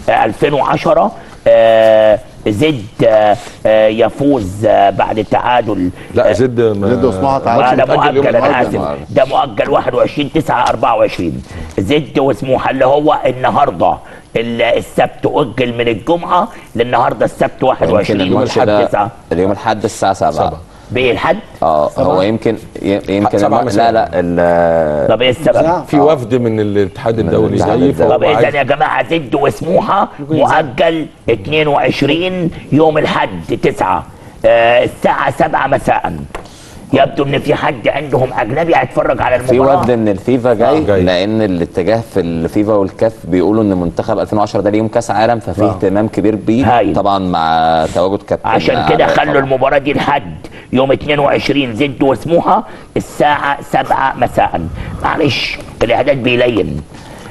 2010 زد يفوز بعد تعادل. لا زد وسموحه تعادل. ده مؤجل، انا اسف، ده مؤجل 21/9/24. زد وسموحه اللي هو النهارده السبت اجل من الجمعه للنهارده السبت 21 يوم الحد اليوم الحد الساعه 7. بايه الحد؟ هو يمكن لا طب ايه السبب؟ في وفد من الاتحاد الدولي جاي. طب اذا يا جماعه زد وسموحه مؤجل 22 يوم الحد 9 الساعه 7 مساء. يبدو ان في حد عندهم اجنبي هيتفرج على المباراه. في وفد من الفيفا جاي لان الاتجاه في الفيفا والكاف بيقولوا ان منتخب 2010 ده ليهم كاس عالم، ففي اهتمام كبير بيه طبعا مع تواجد كابتن. عشان كده خلوا المباراه دي لحد يوم 22 زد وسموحه الساعه 7 مساء. معلش الاعداد بيلين.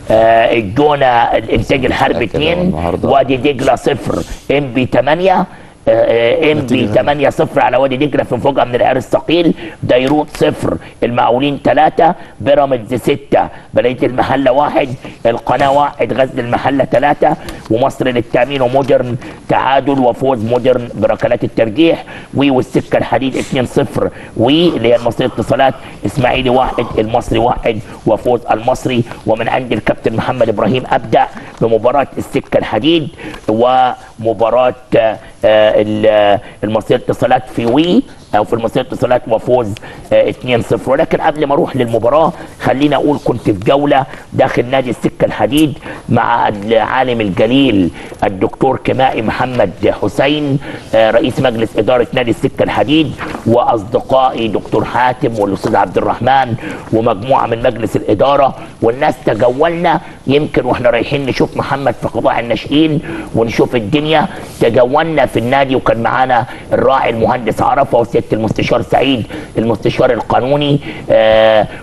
الجونه الانتاج الحربي 2 وادي دجله 0 ام بي 8 ام بي 8-0 على وادي دجله في مفاجاه من العيار الثقيل. ديروت 0 المقاولين 3 بيراميدز 6 بلديه المحله 1 القناه 1 غزل المحله 3 ومصر للتامين ومودرن تعادل وفوز مودرن بركلات الترجيح والسكه الحديد 2-0 اللي هي المصري اتصالات اسماعيلي 1 المصري 1 وفوز المصري. ومن عند الكابتن محمد ابراهيم ابدا بمباراه السكه الحديد ومباراه المصرية اتصالات في في المصرية اتصالات وفوز 2-0. ولكن قبل ما اروح للمباراة خلينا اقول كنت في جولة داخل نادي السكة الحديد مع العالم الجليل الدكتور كمائي محمد حسين رئيس مجلس إدارة نادي السكة الحديد واصدقائي دكتور حاتم والاستاذ عبد الرحمن ومجموعة من مجلس الإدارة والناس. تجولنا يمكن واحنا رايحين نشوف محمد في قطاع الناشئين ونشوف الدنيا. تجولنا في النادي وكان معانا الراعي المهندس عرفه وسياده المستشار سعيد المستشار القانوني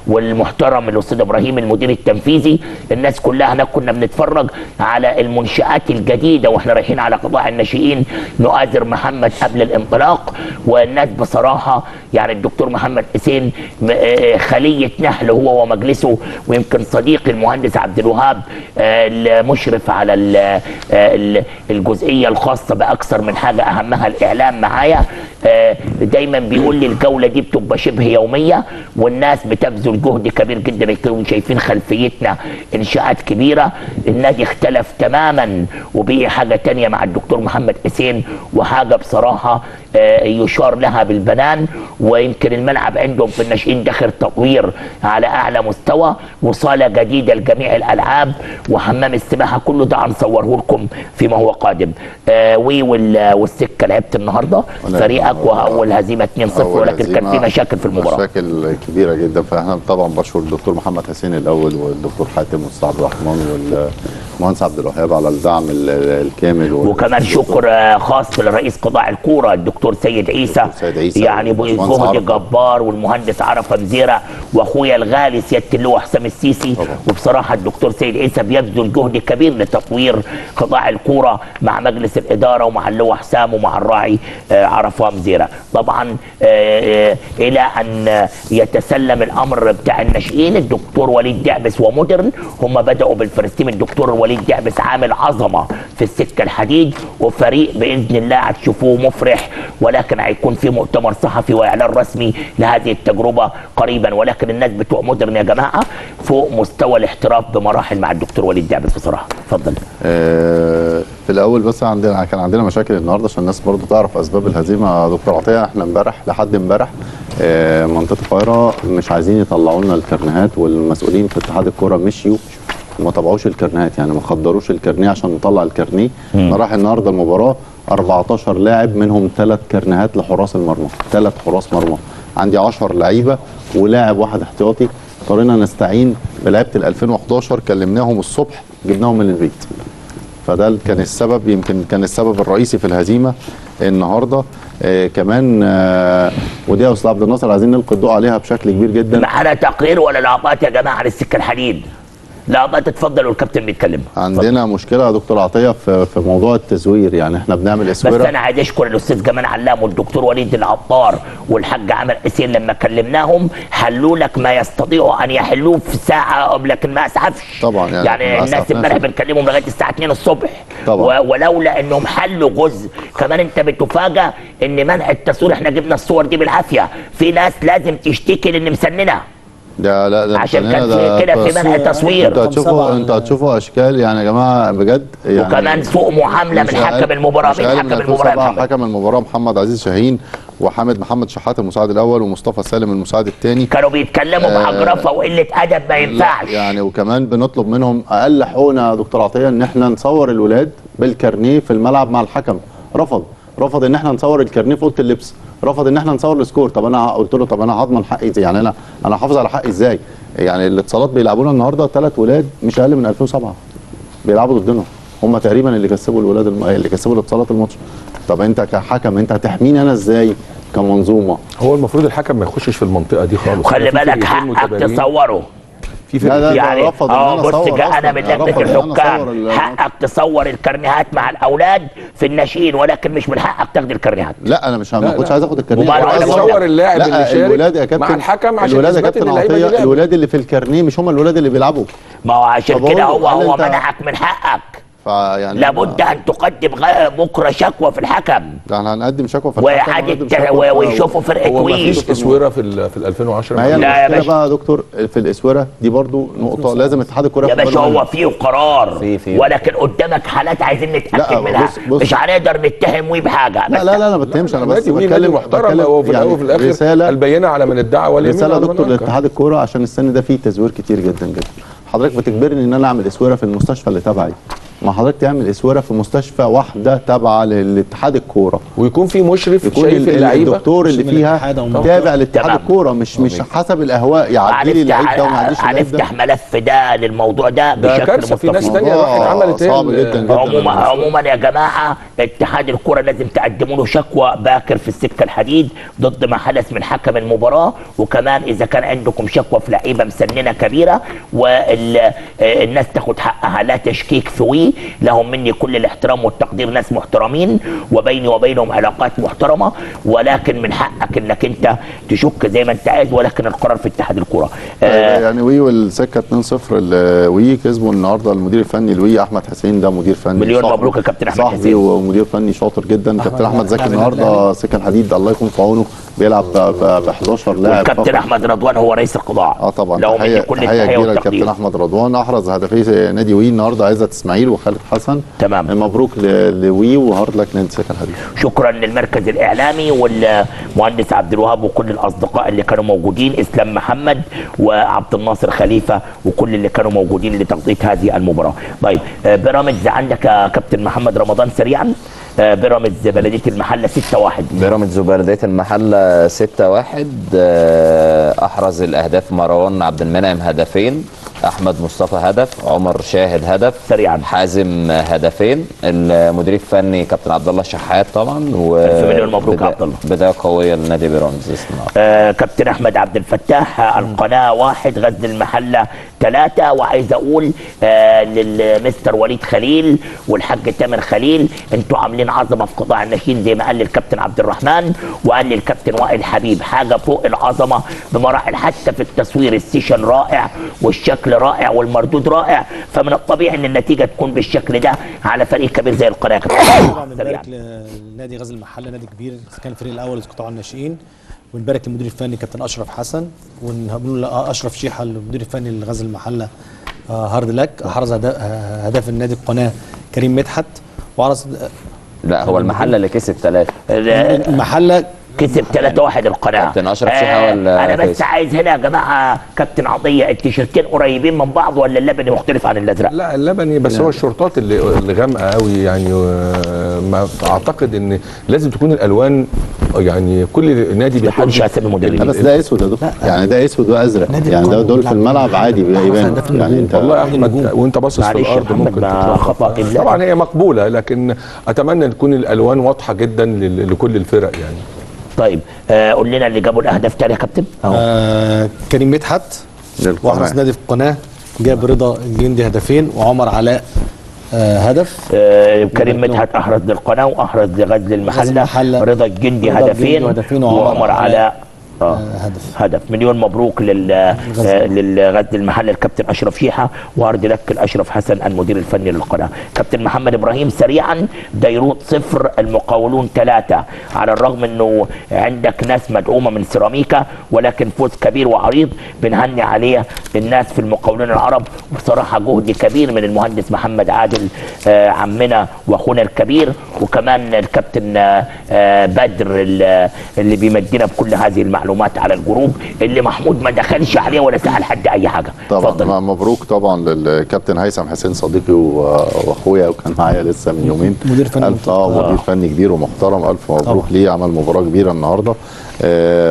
والمحترم الاستاذ ابراهيم المدير التنفيذي. الناس كلها هناك كنا بنتفرج على المنشآت الجديده واحنا رايحين على قطاع الناشئين نؤازر محمد قبل الانطلاق. والناس بصراحه يعني الدكتور محمد حسين خليه نحل هو ومجلسه ويمكن صديقي المهندس عبد الوهاب المشرف على الجزئيه الخاصه باكثر من حاجه اهمها الاعلام معايا. دايما بيقول لي الجوله دي بتبقى شبه يوميه والناس بتبذل جهد كبير جدا. يكونوا شايفين خلفيتنا انشاءات كبيره. النادي اختلف تماما وبقي حاجه تانية مع الدكتور محمد حسين وحاجه بصراحه يشار لها بالبنان. ويمكن الملعب عندهم في الناشئين داخل تطوير على اعلى مستوى وصاله جديده لجميع الالعاب وحمام السباحه. كله ده هنصوره لكم فيما هو قادم. والسكه لعبت النهارده فريقك واول هزيمه 2-0 ولكن كان في مشاكل في المباراه. مشاكل كبيره جدا. فاحنا طبعا بشكر الدكتور محمد حسين الاول والدكتور حاتم والاستاذ عبد الرحمن والمهندس عبد الوهاب على الدعم الكامل. وكمان شكر خاص لرئيس قطاع الكوره الدكتور سيد عيسى يعني بجهد جبار والمهندس عرفه مزيره واخويا الغالي سياده اللواء حسام السيسي. وبصراحه الدكتور سيد عيسى بيبذل جهد كبير لتطوير قطاع الكوره مع مجلس الاداره ومع اللواء حسام ومع الراعي عرفه مزيره. طبعا الى ان يتسلم الامر بتاع الناشئين الدكتور وليد دعبس ومودرن هم بداوا بالفريق تيم. الدكتور وليد دعبس عامل عظمه في السكه الحديد وفريق باذن الله هتشوفوه مفرح. ولكن هيكون في مؤتمر صحفي واعلان رسمي لهذه التجربه قريبا. ولكن الناس بتوع مودرن يا جماعه فوق مستوى الاحتراف بمراحل مع الدكتور وليد دعبس بصراحه. اتفضل. في الاول بس كان عندنا مشاكل النهارده عشان الناس برضو تعرف اسباب الهزيمه يا دكتور عطيه. احنا امبارح لحد امبارح منطقه القاهره مش عايزين يطلعوا لنا الكرنيهات والمسؤولين في اتحاد الكوره مشيوا ما طبعوش الكرنيهات يعني ما خدروش الكرنيه عشان نطلع الكرنيه. راح النهارده المباراه 14 لاعب منهم 3 كرنيهات لحراس المرمى 3 حراس مرمى. عندي 10 لعيبه ولاعب واحد احتياطي. اضطرينا نستعين بلعيبه ال 2011 كلمناهم الصبح جبناهم من البيت. فده كان السبب يمكن كان السبب الرئيسي في الهزيمه النهارده. كمان ودي يا استاذ عبد الناصر عايزين نلقي الضوء عليها بشكل كبير جدا. معانا تقرير ولا لقطات يا جماعه عن السكه الحديد؟ لا بقى تتفضل والكابتن بيتكلم. عندنا مشكله يا دكتور عطيه في موضوع التزوير، يعني احنا بنعمل اسوره. بس انا عايز اشكر الاستاذ جمال علام والدكتور وليد العطار والحاج عامر حسين لما كلمناهم حلوا لك ما يستطيعوا ان يحلوه في ساعه، لكن ما اسعفش طبعا يعني الناس امبارح بنكلمهم لغايه الساعه 2 الصبح طبعا. ولولا انهم حلوا جزء كمان انت بتفاجئ ان منع التصوير. احنا جبنا الصور دي بالعافيه، في ناس لازم تشتكي لان مسننه ده عشان كان في كده في منع التصوير. انتوا هتشوفوا اشكال يعني يا جماعه بجد يعني. وكمان سوء معامله من حكم المباراه. حكم المباراه محمد عزيز شاهين وحامد محمد شحات المساعد الاول ومصطفى سالم المساعد الثاني كانوا بيتكلموا بعجرفه وقله ادب ما ينفعش يعني. وكمان بنطلب منهم اقل حقوقنا يا دكتور عطيه ان احنا نصور الولاد بالكارنيه في الملعب مع الحكم. رفض ان احنا نصور الكارنيه في اوضه اللبس، رفض ان احنا نصور السكور. طب انا قلت له طب انا هضمن حقي ازاي؟ يعني انا حافظ على حقي ازاي؟ يعني الاتصالات بيلعبونا النهارده 3 ولاد مش اقل من 2007 بيلعبوا ضدنا، هم تقريبا اللي كسبوا الولاد اللي كسبوا الاتصالات الماتش. طب انت كحكم انت هتحميني انا ازاي كمنظومه؟ هو المفروض الحكم ما يخشش في المنطقه دي خالص. وخلي بالك حقك تصوره لا يعني رفض ان انا بص اصور. انا من لجنه الحكام حقك تصور الكرنيهات مع الاولاد في الناشئين، ولكن مش من حقك تاخد الكرنيهات. لا انا مش ما كنتش عايز اخد الكرنيه. عايز اصور اللاعب اللي شارك مع الحكم عشان الولاد يا كابتن عطيه الولاد اللي في الكرنيه مش هم الولاد اللي بيلعبوا. ما هو عشان كده هو منعك من حقك. فيعني لابد ان تقدم بكره شكوى في الحكم. ده احنا هنقدم شكوى في الحكم ويشوفوا فرقه هو ما فيش اسوره في 2010. ما هي المشكله بقى يا دكتور في الاسوره دي برضو نقطه لازم اتحاد الكوره يا باشا هو فيه قرار ولكن قدامك حالات عايزين نتاكد منها. مش هنقدر نتهم ويه بحاجه. لا ما بتهمش انا بس بتكلم محترم. هو في الاول وفي الاخر رساله البينه على من ادعى واليمين. رساله يا دكتور لاتحاد الكوره عشان السن ده فيه تزوير كتير جدا جدا. حضرتك بتجبرني ان انا اعمل اسوره في المستشفى اللي تبعي، ما حضرتك تعمل اسوره في مستشفى واحده تابعه لاتحاد الكوره ويكون في مشرف شايف اللعيبه. الدكتور اللي فيها تابع لاتحاد الكوره مش حسب الاهواء يعدي لي اللعيب ده وما يعديش اللعيب ده. هنفتح ملف ده للموضوع ده بشكل مستقل. في ناس ثانيه راحت عملت صعب جدا عموما يا جماعه اتحاد الكوره لازم تقدموا له شكوى باكر في السكه الحديد ضد ما حدث من حكم المباراه. وكمان اذا كان عندكم شكوى في لعيبه مسننه كبيره والناس تاخد حقها لا تشكيك في لهم مني كل الاحترام والتقدير، ناس محترمين وبيني وبينهم علاقات محترمه، ولكن من حقك انك انت تشك زي ما انت عايز، ولكن القرار في اتحاد الكوره. يعني وي والسكه 2-0 وي كسبوا النهارده. المدير الفني الوي احمد حسين ده مدير فني مليون مبروك يا كابتن احمد حسين، صاحبي ومدير فني شاطر جدا. كابتن احمد زكي النهارده سكه الحديد الله يكون في عونه بيلعب ب 11 لاعب. والكابتن احمد رضوان هو رئيس القطاع. طبعا لو مني كل التحيه والتقدير. الكابتن احمد رضوان احرز هدفي نادي وي النهارده عزت اسماعيل وخالد حسن. تمام مبروك لوي وهارد لك نادي سكه الحديد. شكرا للمركز الاعلامي والمهندس عبد الوهاب وكل الاصدقاء اللي كانوا موجودين، اسلام محمد وعبد الناصر خليفه وكل اللي كانوا موجودين لتغطيه هذه المباراه. طيب بيراميدز عندك يا كابتن محمد رمضان سريعا. بيراميدز بلديه المحله 6-1. بيراميدز وبلديه المحله 6-1. احرز الاهداف مروان عبد المنعم هدفين، احمد مصطفى هدف، عمر شاهد هدف سريعا، حازم هدفين. المدير الفني كابتن عبد الله شحات طبعا. الف مليون مبروك يا عبد الله. بدايه قويه لنادي بيراميدز. كابتن احمد عبد الفتاح القناه 1 غزل المحله 3. وعايز اقول للمستر وليد خليل والحاج تامر خليل انتوا عاملين عظمه في قطاع الناشئين زي ما قال الكابتن عبد الرحمن وقال الكابتن وائل حبيب، حاجه فوق العظمه بمراحل. حتى في التصوير السيشن رائع والشكل رائع والمردود رائع، فمن الطبيعي ان النتيجه تكون بالشكل ده على فريق كبير زي القناه. طبعا بنبارك لنادي غزل المحله، نادي كبير كان الفريق الاول في قطاع الناشئين، ونبارك للمدير الفني كابتن اشرف حسن، ونقول اشرف شيحه المدير الفني لغزل المحله هارد لك. حرز هدف النادي القناه كريم مدحت. وعرض لا هو المحله اللي كسب 3. المحله كسب 3-1 القناه. كابتن اشرف شيحه ولا انا بس عايز هنا يا جماعه كابتن عطيه التيشيرتين قريبين من بعض ولا اللبني مختلف عن الازرق؟ لا اللبني بس هو الشورتات اللي غامقه قوي يعني. ما اعتقد ان لازم تكون الالوان يعني كل نادي بيحب اسامي مدربين. بس ده اسود يا دكتور يعني ده اسود وازرق يعني ده دول في الملعب عادي يبان يعني انت والله يا احمد وانت باصص في الارض ممكن خطا. طبعا هي مقبوله لكن اتمنى تكون الالوان واضحه جدا لكل الفرق يعني. طيب قول لنا اللي جابوا الاهداف تاني يا كابتن. كريم مدحت واحرز نادي القناه جاب رضا الجندي هدفين وعمر علاء هدف. كريم مدحت احرز للقناه واحرز لغزل المحله. رضا الجندي هدفين وعمر علاء هدف. مليون مبروك للغزل المحله الكابتن اشرف شيحه، وارد لك الاشرف حسن المدير الفني للقناه. كابتن محمد ابراهيم سريعا، ديروت 0 المقاولون 3. على الرغم انه عندك ناس مدعومه من سيراميكا ولكن فوز كبير وعريض بنهني عليه الناس في المقاولون العرب، وبصراحه جهد كبير من المهندس محمد عادل عمنا واخونا الكبير، وكمان الكابتن بدر اللي بيمدنا بكل هذه المعلومات على الجروب اللي محمود ما دخلش عليه ولا سأل حد اي حاجه. طبعا مبروك طبعا للكابتن هيثم حسين صديقي واخويا، وكان معايا لسه من يومين مدير فني مدير فني كبير ومحترم. الف مبروك ليه، عمل مباراه كبيره النهارده.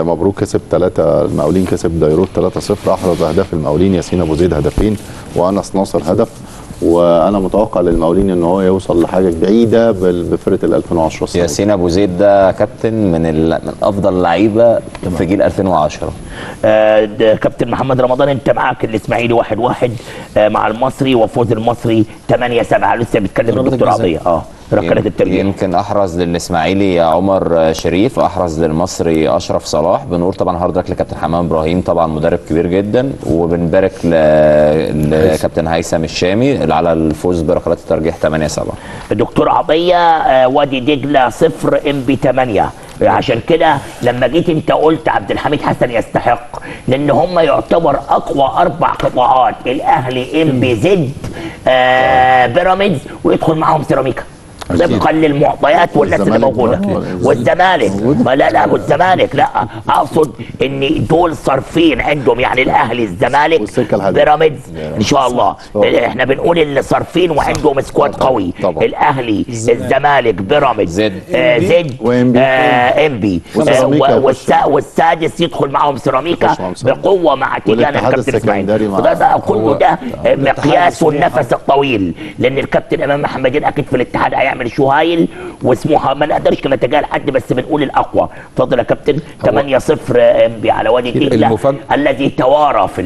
مبروك. كسب 3 المقاولين، كسب ديروت 3-0. احرز اهداف المقاولين ياسين ابو زيد هدفين وانس ناصر هدف، وانا متوقع للمقاولين ان هو يوصل لحاجه بعيده بفرقه ال 2010 السنة. ياسين ابو زيد ده كابتن من افضل اللعيبه في جيل 2010. كابتن محمد رمضان، انت معاك الاسماعيلي 1-1 مع المصري، وفوز المصري 8-7. لسه بيتكلم الدكتور عطيه ركلات الترجيح. يمكن احرز للاسماعيلي عمر شريف، واحرز للمصري اشرف صلاح. بنقول طبعا هارد لك لكابتن حمام ابراهيم، طبعا مدرب كبير جدا، وبنبارك لكابتن هيثم الشامي على الفوز بركلات الترجيح 8-7. الدكتور عطيه وادي دجله 0 انبي 8. عشان كده لما جيت انت قلت عبد الحميد حسن يستحق، لان هم يعتبر اقوى 4 قطاعات، الاهلي انبي زد بيراميدز، ويدخل معاهم سيراميكا طبقا للمعطيات والناس اللي موجوده، والزمالك. لا والزمالك لا، اقصد ان دول صارفين عندهم، يعني الاهلي الزمالك بيراميدز ان شاء الله. احنا بنقول اللي صارفين وعندهم سكواد قوي. الاهلي الزمالك بيراميدز زد انبي، والسادس يدخل معاهم سيراميكا بقوه مع تيجان الكابتن اسماعيل. كله ده مقياس النفس الطويل، لان الكابتن امام محمدين اكيد في الاتحاد هيعمل شهايل واسمها، ما نقدرش نتجاهل حد، بس بنقول الاقوى. اتفضل يا كابتن. 8-0 انبي على وادي دجله الذي توارى في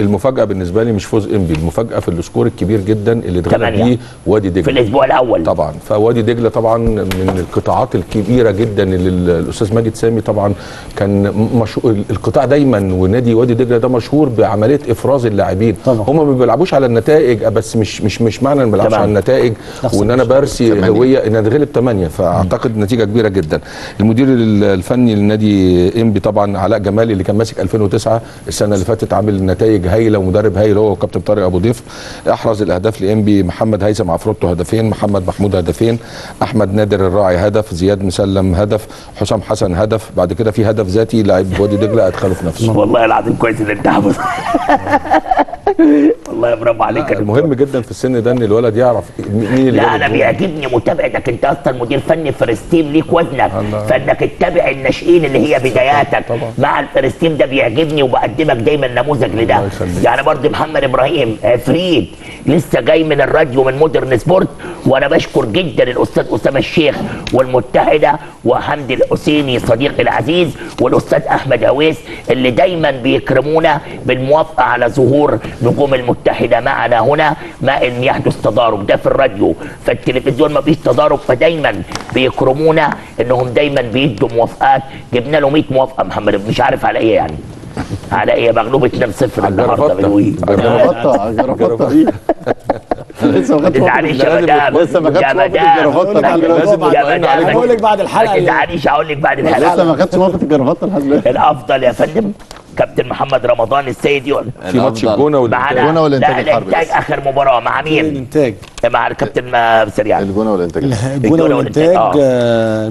المفاجاه بالنسبه لي مش فوز انبي، المفاجاه في السكور الكبير جدا اللي اتغلب بيه وادي دجله في الاسبوع الاول. طبعا فوادي دجله طبعا من القطاعات الكبيره جدا اللي الاستاذ ماجد سامي طبعا كان مشهور. القطاع دايما ونادي وادي دجله ده مشهور بعمليه افراز اللاعبين. هم ما بيلعبوش على النتائج، بس مش معنى ان ما بيلعبش على النتائج وان انا برسي هويه ان اتغلب 8. فاعتقد نتيجه كبيره جدا. المدير الفني للنادي انبي طبعا علاء جمالي اللي كان ماسك 2009 السنه اللي فاتت، عامل نتائج هايله ومدرب هايل هو وكابتن طارق ابو ضيف. احرز الاهداف لانبي محمد هيثم عفروتو هدفين، محمد محمود هدفين، احمد نادر الراعي هدف، زياد مسلم هدف، حسام حسن هدف. بعد كده في هدف ذاتي لاعب وادي دجله ادخله في نفسه. والله العظيم كويس ان انت حافظ. والله برافو عليك. المهم جدا في السن ده ان الولد يعرف مين اللي لا انا بيعجبني متابعتك، انت اصلا مدير فني فرستيم ليك وزنك، فانك تتابع الناشئين اللي هي بداياتك مع الفرستيم ده بيعجبني، وبقدمك دايما نموذج لده. يعني برضه محمد ابراهيم فريد لسه جاي من الراديو من مودرن سبورت، وانا بشكر جدا الاستاذ اسامه الشيخ والمتحده وحمدي الحسيني صديقي العزيز والاستاذ احمد هويس اللي دايما بيكرمونا بالموافقه على ظهور نجوم المتحده معنا هنا. ما ان يحدث تضارب ده في الراديو، فالتلفزيون ما فيش تضارب، فدايما بيكرمونا انهم دايما بيدوا موافقات. جبنا له 100 موافقه محمد، مش عارف على ايه يعني، على ايه؟ مغلوب 2-0 النهارده بالويل. جرافطه دي لسه ما تزعليش يا مدام، لسه ما خدتش موافقه الجرافطه. هقول لك بعد الحلقه. ما تزعليش، هقول لك بعد الحلقه. لسه ما خدش موافقه الجرافطه لحد دلوقتي. الافضل يا فندم كابتن محمد رمضان السيد يقول في ماتش الجونه والانتاج الحربي. الانتاج اخر مباراه مع مين؟ الانتاج مع الكابتن سريع. الجونه والانتاج. الجونه والانتاج.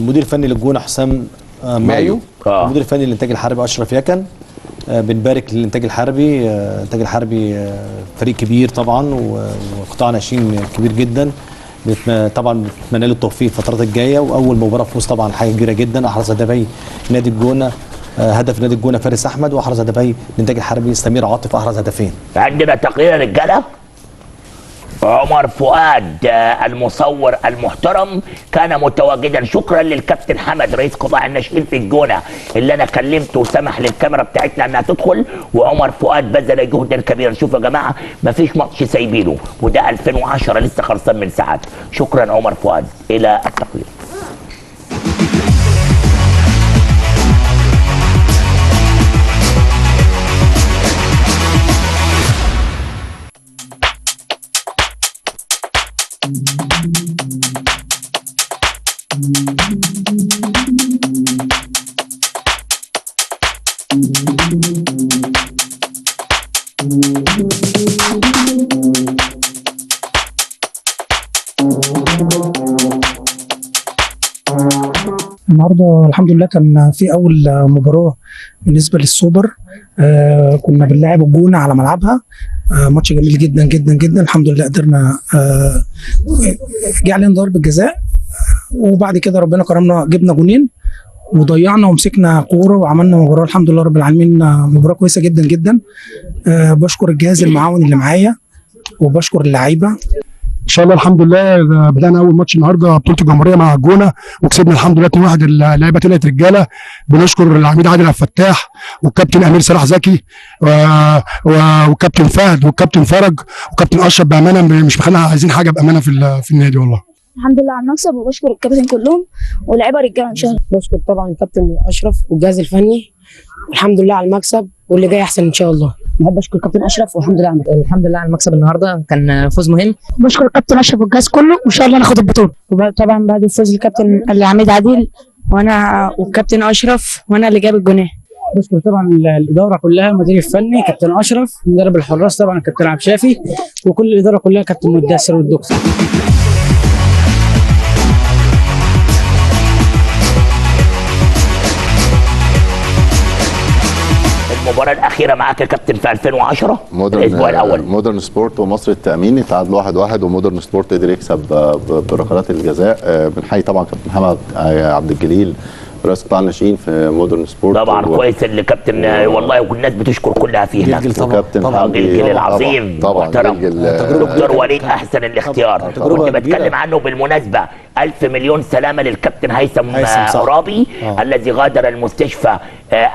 المدير الفني للجونه حسام مايو. المدير الفني للانتاج الحربي اشرف يكن. بنبارك للانتاج الحربي. الانتاج الحربي فريق كبير طبعا وقطاع ناشئين كبير جدا. طبعا بنتمنى له التوفيق الفترات الجايه، واول مباراه فوز طبعا حاجه كبيره جدا. احرز هدفي نادي الجونه، هدف نادي الجونه فارس احمد، واحرز هدفي الانتاج الحربي سمير عاطف، احرز هدفين. عندنا تقرير رجاله. عمر فؤاد المصور المحترم كان متواجدا. شكرا للكابتن حمد رئيس قطاع الناشئين في الجونه اللي انا كلمته وسمح للكاميرا بتاعتنا انها تدخل، وعمر فؤاد بذل جهدا كبيرا. شوفوا يا جماعه مفيش ماتش سايبينه، وده 2010 لسه خلصان من ساعات. شكرا عمر فؤاد. الى التقرير. النهارده الحمد لله كان في اول مباراه بالنسبه للسوبر. كنا بنلاعب الجونه على ملعبها. ماتش جميل جدا جدا جدا. الحمد لله قدرنا جه علينا ضربه جزاء، وبعد كده ربنا كرمنا جبنا جونين وضيعنا ومسكنا كوره وعملنا مباراه الحمد لله رب العالمين. مباراه كويسه جدا جدا. بشكر الجهاز المعاون اللي معايا وبشكر اللعيبه. ان شاء الله الحمد لله بدانا اول ماتش النهارده بطوله الجمهوريه مع الجونه وكسبنا الحمد لله 2-1. اللعيبه طلعت رجاله. بنشكر العميد عادل عبد الفتاح والكابتن امير صلاح زكي والكابتن فهد والكابتن فرج والكابتن اشرف. بامانه مش مخلينا عايزين حاجه بامانه في النادي والله. الحمد لله على المكسب، وبشكر الكابتن كلهم واللعيبه رجاله ان شاء الله. بشكر طبعا الكابتن اشرف والجهاز الفني، والحمد لله على المكسب واللي جاي احسن ان شاء الله. بحب اشكر الكابتن اشرف والحمد لله على المكسب النهارده، كان فوز مهم. بشكر الكابتن اشرف والجهاز كله، وان شاء الله ناخد البطوله. وطبعا بعد الفوز الكابتن العميد عادل وانا والكابتن اشرف وانا اللي جاب الجونين. بشكر طبعا الاداره كلها، المدير الفني كابتن اشرف، مدرب الحراس طبعا الكابتن عبد الشافي، وكل الاداره كلها كابتن مدثر والدكتور. المباراة الأخيرة معاك يا كابتن في 2010 الأسبوع الأول. مودرن سبورت ومصر التأمين اتعادلوا 1-1، ومودرن سبورت قدر يكسب بركلات الجزاء. بنحيي طبعا كابتن محمد عبد الجليل رئيس قطاع الناشئين في مودرن سبورت. طبعا كويس اللي كابتن والله والناس بتشكر كلها فيه هناك. وكابتن جلجل العظيم طبعا دكتور وليد احسن الاختيار. كنت بتكلم عنه بالمناسبه. 1000 مليون سلامه للكابتن هيثم عرابي الذي غادر المستشفى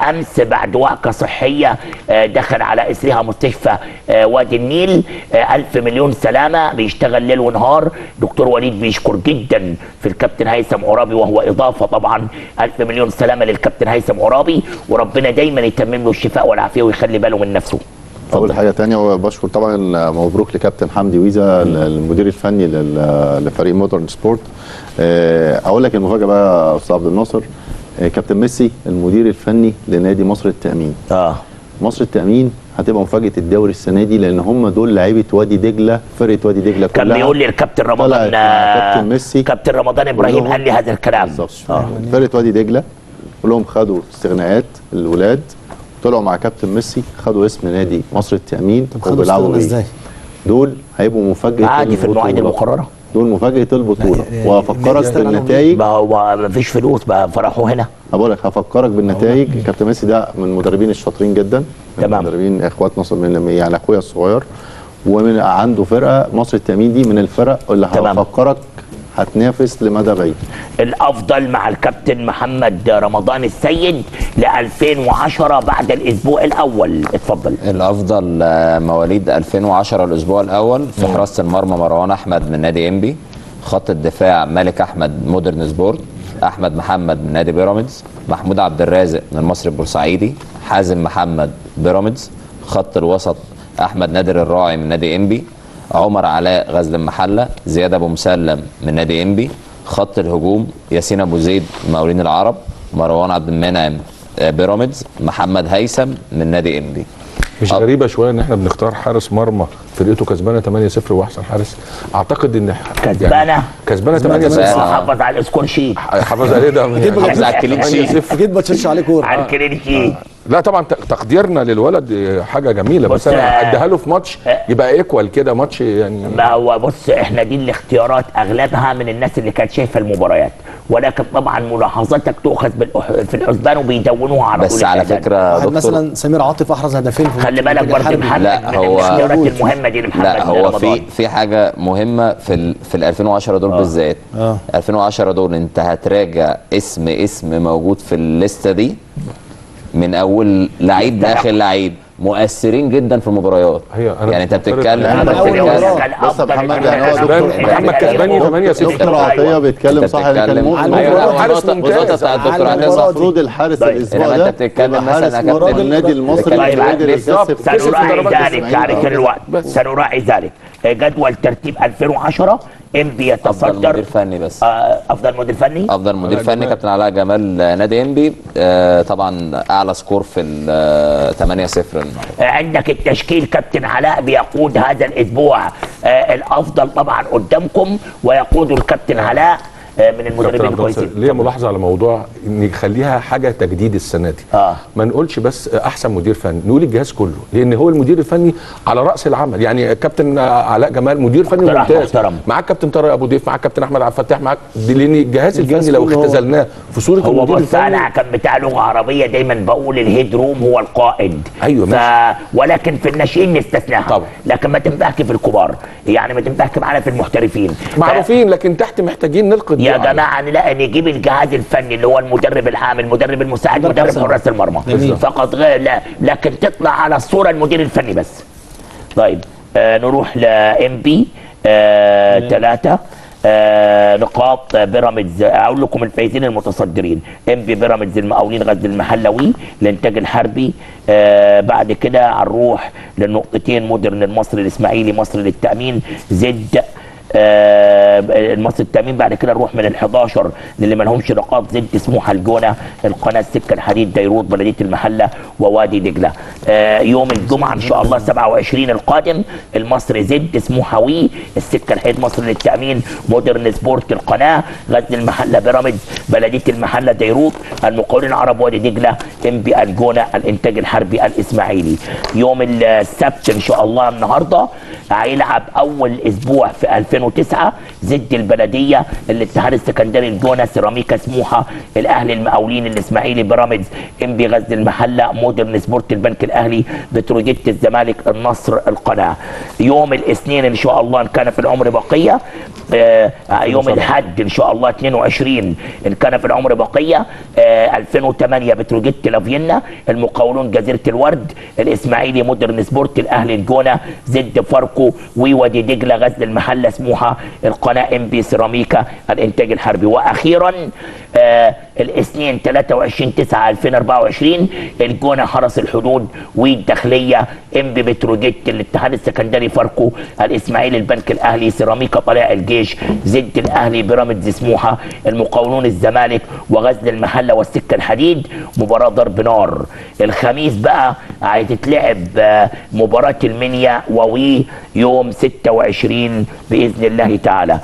امس بعد وعكه صحيه دخل على اثرها مستشفى وادي النيل. 1000 مليون سلامه، بيشتغل ليل ونهار. دكتور وليد بيشكر جدا في الكابتن هيثم عرابي وهو اضافه طبعا. 1000 مليون سلامه للكابتن هيثم عرابي، وربنا دايما يتمم له الشفاء والعافيه ويخلي باله من نفسه. اول حاجه تانية وبشكر طبعا مبروك لكابتن حمدي ويزا المدير الفني لفريق مودرن سبورت. اقول لك المفاجاه بقى يا استاذ عبد الناصر، كابتن ميسي المدير الفني لنادي مصر التامين. مصر التامين هتبقى مفاجاه الدوري السنه دي، لان هم دول لعيبه وادي دجله، فرقه وادي دجله كلها. كان بيقول لي الكابتن رمضان كابتن ميسي كابتن رمضان ابراهيم قال لي هذا الكلام بالظبط. فرقه وادي دجله كلهم خدوا استغناءات الولاد، طلعوا مع كابتن ميسي خدوا اسم نادي مصر التامين وبيلعبوا ازاي؟ دول هيبقوا مفاجاه عادي في المواعيد المقرره، دول مفاجاه البطوله. وهفكرك بالنتائج. ما فيش فلوس بقى فرحوا هنا. بقول لك هفكرك بالنتائج. كابتن ميسي ده من المدربين الشاطرين جدا، تمام، مدربين اخواتنا يعني اخويا الصغير، ومن عنده فرقه مصر التامين دي من الفرق اللي هفكرك هتنافس لمدى بعيد. الافضل مع الكابتن محمد رمضان السيد ل 2010 بعد الاسبوع الاول. اتفضل. الافضل مواليد 2010 الاسبوع الاول في حراسه المرمى مروان احمد من نادي انبي، خط الدفاع مالك احمد مودرن سبورت، احمد محمد من نادي بيراميدز، محمود عبد الرازق من المصري البورسعيدي، حازم محمد بيراميدز، خط الوسط احمد نادر الراعي من نادي انبي، عمر علاء غزل المحله، زياد ابو مسلم من نادي انبي، خط الهجوم ياسين ابو زيد مقاولين العرب، مروان عبد المنعم بيراميدز، محمد هيثم من نادي انبي. مش غريبه شويه ان احنا بنختار حارس مرمى فرقته كسبانه 8-0 واحسن حارس؟ اعتقد ان كسبانه 8-0. حافظ على السكور شيت، حافظ عليه ده حافظ على الكلين شيت، اكيد ما تشش عليه كوره على الكلين شيت. لا طبعا تقديرنا للولد حاجه جميله، بس انا اديها له في ماتش يبقى ايكوال كده ماتش يعني. ما هو بص احنا دي الاختيارات اغلبها من الناس اللي كانت شايفه المباريات، ولكن طبعا ملاحظاتك تؤخذ في الحسبان وبيدونوها على بس على فكره دكتور مثلا سمير عاطف احرز هدفين في خلي بالك برضه محمد لا من هو الاختيارات المهمه دي لمحمد لا هو رمضان. في حاجه مهمه في ال 2010 دول بالذات. 2010 دول انت هتراجع اسم موجود في الليسته دي من اول لعيب لاخر لعيب مؤثرين جدا في المباريات. يعني انت بتتكلم بس محمد يعني هو محمد كسباني 8-0. دكتور عطيه بيتكلم صح، كان حارس ممتاز بتاع الدكتور عطيه صح. المفروض الحارس الاسبوع ده انت بتتكلم مثلا يا كابتن النادي المصري سنراعي ذلك على الوقت، سنراعي ذلك. جدول ترتيب 2010 انبي يتصدر. افضل مدير فني بس افضل مدير فني كابتن علاء جمال نادي انبي. طبعا اعلى سكور في ال 8-0. عندك التشكيل كابتن علاء بيقود هذا الاسبوع الافضل طبعا قدامكم، ويقود الكابتن علاء من المدربين الكويسين. ليه ملاحظه على موضوع ان نخليها حاجه تجديد السنه دي. ما نقولش بس احسن مدير فني، نقول الجهاز كله، لان هو المدير الفني على راس العمل. يعني كابتن علاء جمال مدير فني ممتاز، معاك كابتن طارق ابو ضيف، معاك كابتن احمد عبد الفتاح، معاك لان الجهاز الفني لو اختزلناه في صوره هو المدير بص انا كان بتاع لغه عربيه دايما بقول الهيد روم هو القائد. ايوه ولكن في الناشئين نستثناها طبعا، لكن ما تنفعش في الكبار، يعني ما تنفعش معانا في المحترفين معروفين، لكن تحت محتاجين نلقي يا جماعه. لا نجيب الجهاز الفني اللي هو المدرب العام، المدرب المساعد، مدرب حراس المرمى فقط، لا لكن تطلع على الصوره المدير الفني بس. طيب نروح لام بي 3 نقاط بيراميدز. اقول لكم الفايزين المتصدرين: ام بي، بيراميدز، المقاولين، غزل المحلوي، الانتاج الحربي. بعد كده هنروح للنقطتين: مودرن، المصري، الاسماعيلي، مصر للتامين، زد المصري التامين. بعد كده نروح من ال11 للي ما لهمش نقاط: زد، سموحه، الجونه، القناه، السكه الحديد، ديروت، بلديه المحله، ووادي دجله. يوم الجمعه ان شاء الله 27 القادم: المصري، زد، سموحه، السكه الحديد، مصر للتامين، مودرن سبورت، القناه، غزل المحله، بيراميدز، بلديه المحله، ديروت، المقاولين العرب، وادي دجله، ام بي، الجونه، الانتاج الحربي، الاسماعيلي. يوم السبت ان شاء الله النهارده هيلعب اول اسبوع في 2009: زد، البلديه، الاتحاد السكندري، الجونه، سيراميكا، سموحه، الاهلي، المقاولين، الاسماعيلي، بيراميدز، ام بي، غزل المحله، مودرن سبورت، البنك الاهلي، بتروجيت، الزمالك، النصر، القناه. يوم الاثنين ان شاء الله ان كان في العمر بقيه، يوم الاحد ان شاء الله 22 ان كان في العمر بقيه، 2008 بتروجيت، لافينا، المقاولون، جزيره الورد، الاسماعيلي، مودرن سبورت، الاهلي، الجونه، زد، فاركو، ووادي دجله، غزل المحله، سموحه، القناه، ام بي، سيراميكا، الانتاج الحربي. واخيرا الاثنين 23/9/2024 الجونه، حرس الحدود، والداخليه، ام بي، بتروجيت، الاتحاد السكندري، فاركو، الاسماعيلي، البنك الاهلي، سيراميكا، طلائع الجيش، زد، الاهلي، بيراميدز، سموحه، المقاولون، الزمالك، وغزل المحله، والسكه الحديد. مباراه ضرب نار. الخميس بقى هتتلعب مباراه المنيا ووي يوم 26 باذن الله تعالى.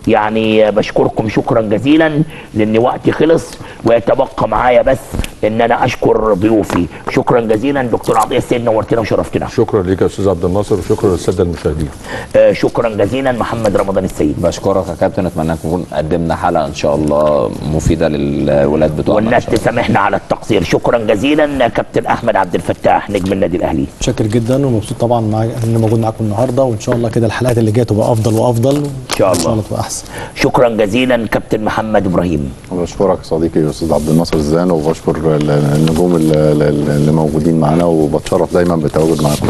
يعني بشكركم شكرا جزيلا لان وقتي خلص، ويتبقى معايا بس ان انا اشكر ضيوفي. شكرا جزيلا دكتور عطيه السيد، نورتنا وشرفتنا. شكرا لك يا استاذ عبد الناصر، وشكرا للساده المشاهدين. شكرا جزيلا محمد رمضان السيد. بشكرك يا كابتن، اتمنى نكون قدمنا حلقه ان شاء الله مفيده للولاد بتوعنا، والناس تسامحنا على التقصير. شكرا جزيلا كابتن احمد عبد الفتاح نجم النادي الاهلي. شاكر جدا ومبسوط طبعا ان موجود معاكم النهارده، وان شاء الله كده الحلقات اللي جايه تبقى افضل وافضل ان شاء الله تبقى احسن. شكرا جزيلا كابتن محمد ابراهيم. بشكرك صديقي الاستاذ عبد الناصر الزان، وبشكر النجوم اللي موجودين معانا، وبتشرف دايما بالتواجد معاكم.